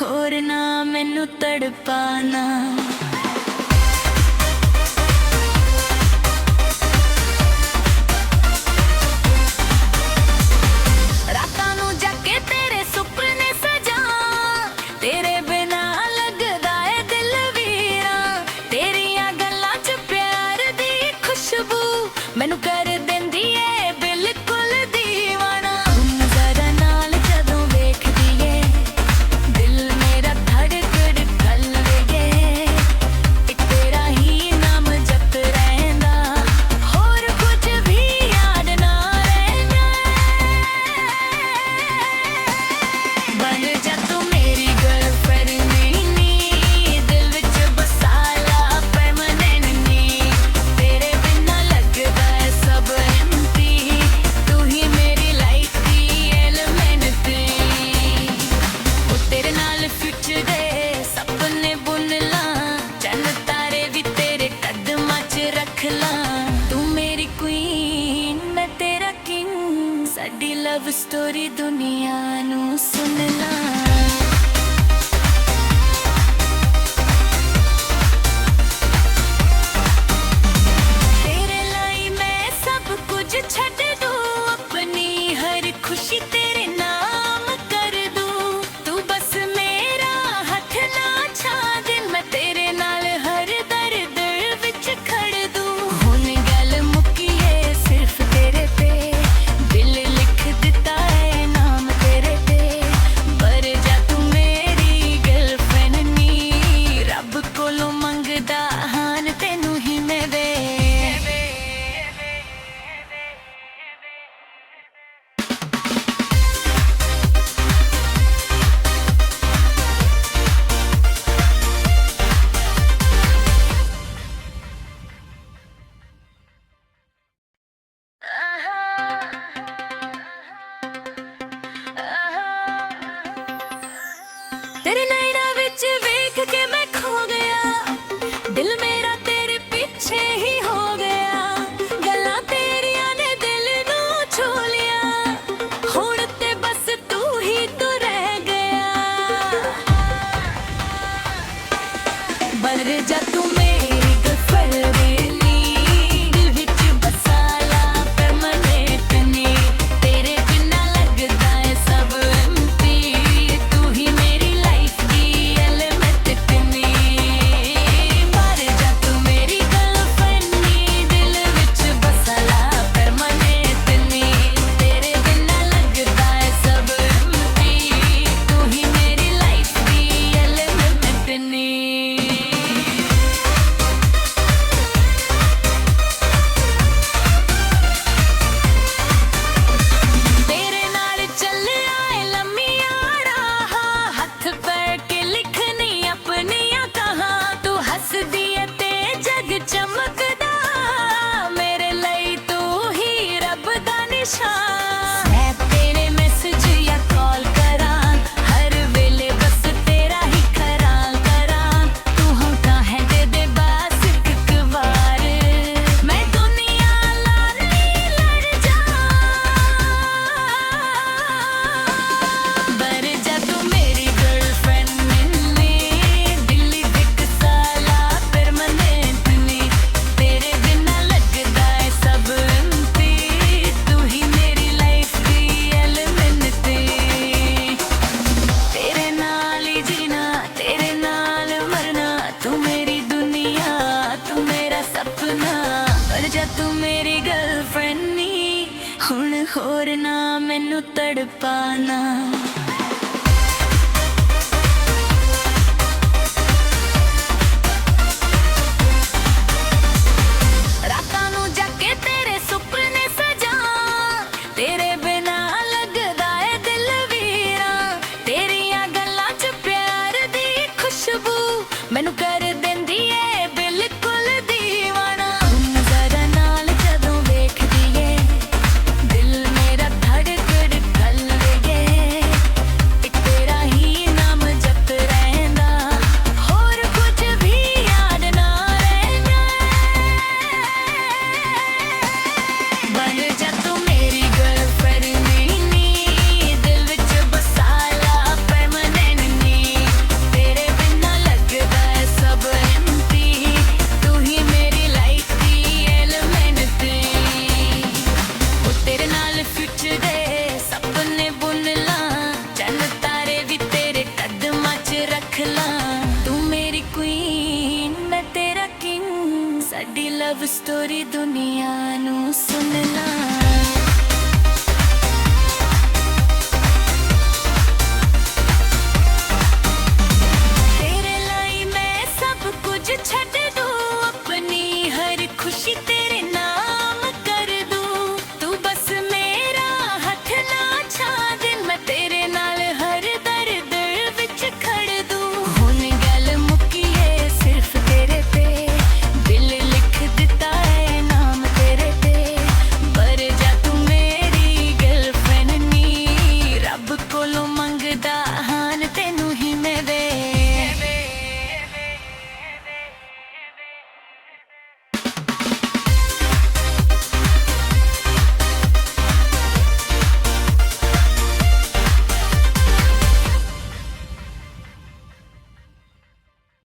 होर ना मैनू तड़पाना। रातां नू जाके तेरे सुपने सजा, तेरे बिना लगदा ए दिल वीरा। तेरियां गल्लां च प्यार दी खुशबू मैनू कर देंदी ए बिल्कुल दीवाना। नज़रां नाल जदों वेखदी ए दिल मेरा धड़क धड़कन लगे। इक तेरा ही नाम जप रहिंदा, होर कुछ भी याद ना रहिंदा। बन जा तू मेरी गर्लफ्रेंड नी, दिल विच बसा ला परमानेंट नी। तेरे बिना लगदा है सब एम्प्टी, तू ही मेरी लाइफ दी एलिमेंट ती। ओ तेरे नाल फ्यूचर दे सपने बुन ला, चंद तारे भी तेरे कदमां च रख ला। तू मेरी क्वीन मैं तेरा किंग, साडी लव स्टोरी दुनिया नू सुन ला। तेरे लाई मैं सब कुछ छड्ड दूं, अपनी हर खुशी तेरे नाम कर दूं। तू बस मेरा हथ ना छाड़, मैं तेरे नाल हर दर्द विच खड़ दूं। हुण गल मुक्की है सिर्फ तेरे ते, दिल लिख दिता है नाम तेरे ते। पर जा तू मेरी गर्लफ्रेंड नी, रब कोलों मंगदा हान तैनू ही मैं दे। तेरे नैना विच वेख के मैं खो गया, दिल मेरा तेरे पीछे ही हो गया। गल्लां तेरियां ने दिल नू छू लिया, हुण ते बस तू ही तो रह गया। बन जा तू मेरी गर्लफ्रेंड नी, दिल विच बसा ला परमानेंट नी। तेरे बिना लगदा है सब एम्प्टी, तू ही मेरी लाइफ दी एलिमेंट नी। पर जा तू मेरी गर्लफ्रेंड नी, दिल विच बसा ला परमानेंट नी। तेरे बिना लगदा है सब एम्प्टी, तू ही मेरी लाइफ दी एलिमेंट नी। तेरे नाल चलिया ए लम्मियां राहां, हथ पैर के लिखनी अपनियां कहां। तू हसदी ऐ ते जग चमकदा, मेरे लई तू ही रब दा निशान। मैं तेरे मैसेज या कॉल करां, हर वेले बस तेरा ही करां करां। तू होता है दे बस एक बार, मैं दुनिया लानी लड़ जा। बर जा तू मेरी गर्लफ्रेंड नी, दिल विच साला परमानेंट नी। तेरे बिना लगदा है सब एम्प्टी, तू ही मेरी लाइफ दी एलिमेंट ती। तेरे नाल ही जीना, तेरे नाल मरना, तू मेरी दुनिया, तू मेरा सपना। पर जा तू मेरी गर्लफ्रेंड नी, हुण होर ना मैनू तड़पाना। रातां नू जाके तेरे सुपने सजा, तेरे बिना लगदा ए दिल वीरा। तेरियां गल्लां च प्यार दी खुशबू मैनू कर देंदी ए बिल्कुल दीवाना। नज़रां नाल जदों वेखदी ए दिल मेरा धड़क धड़कन लगे। ਦਾ